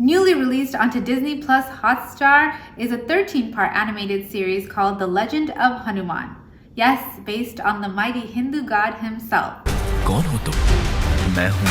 Newly released onto Disney Hotstar is a 13-part animated series called The Legend of Hanuman. Yes, based on the mighty Hindu god himself. कौन हो तुम? मैं हूँ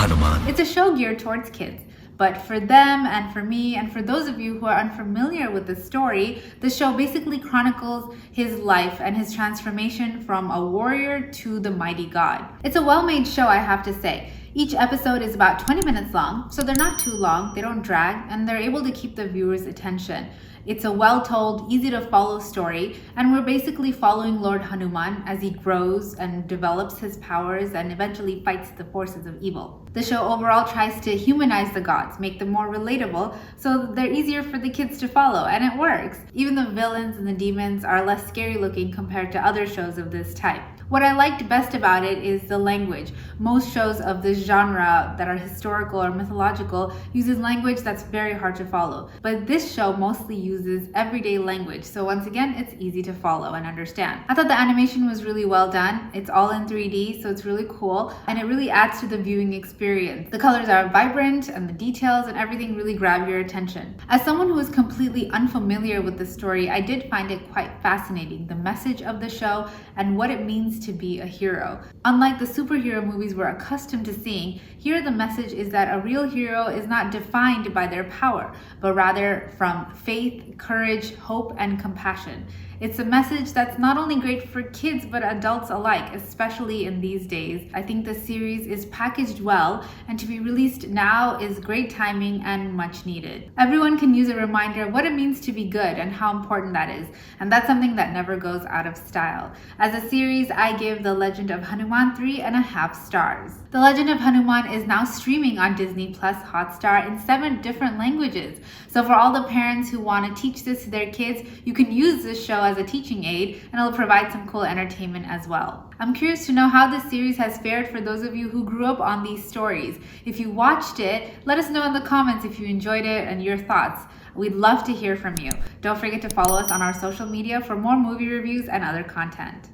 Hanuman. It's a show geared towards kids. But for them and for me and for those of you who are unfamiliar with the story, the show basically chronicles his life and his transformation from a warrior to the mighty god. It's a well-made show, I have to say. Each episode is about 20 minutes long, so they're not too long, they don't drag, and they're able to keep the viewer's attention. It's a well-told, easy-to-follow story, and we're basically following Lord Hanuman as he grows and develops his powers and eventually fights the forces of evil. The show overall tries to humanize the gods, make them more relatable, so they're easier for the kids to follow, and it works. Even the villains and the demons are less scary-looking compared to other shows of this type. What I liked best about it is the language. Most shows of this genre that are historical or mythological uses language that's very hard to follow. But this show mostly uses everyday language, so once again, it's easy to follow and understand. I thought the animation was really well done. It's all in 3D, so it's really cool, and it really adds to the viewing experience. The colors are vibrant, and the details and everything really grab your attention. As someone who is completely unfamiliar with the story, I did find it quite fascinating, the message of the show and what it means to be a hero. Unlike the superhero movies we're accustomed to seeing, here the message is that a real hero is not defined by their power, but rather from faith, courage, hope, and compassion. It's a message that's not only great for kids but adults alike, especially in these days. I think the series is packaged well, and to be released now is great timing and much needed. Everyone can use a reminder of what it means to be good and how important that is, and that's something that never goes out of style. As a series, I give The Legend of Hanuman 3.5 stars. The Legend of Hanuman is now streaming on Disney Hotstar in 7 different languages. So for all the parents who want to teach this to their kids, you can use this show as a teaching aid, and it'll provide some cool entertainment as well. I'm curious to know how this series has fared for those of you who grew up on these stories. If you watched it, let us know in the comments if you enjoyed it and your thoughts. We'd love to hear from you. Don't forget to follow us on our social media for more movie reviews and other content.